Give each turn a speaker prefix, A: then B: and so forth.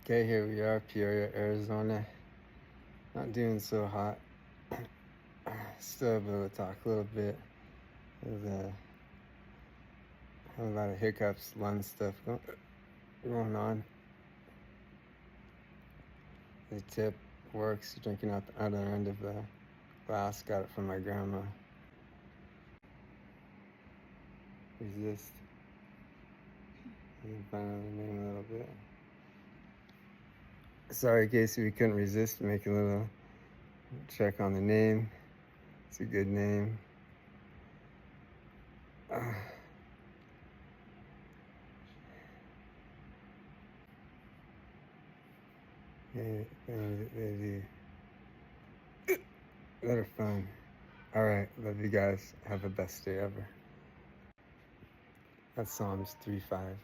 A: Okay, here we are, Peoria, Arizona. Not doing so hot. Still able to talk a little bit. There's have a lot of hiccups, lung stuff going on. The tip works, drinking out the other end of the glass. Got it from my grandma. Resist. You can find out the name a little bit. Sorry, Casey, we couldn't resist making a little check on the name. It's a good name. They that are fun. All right, love you guys. Have the best day ever. That's Psalms 3:5.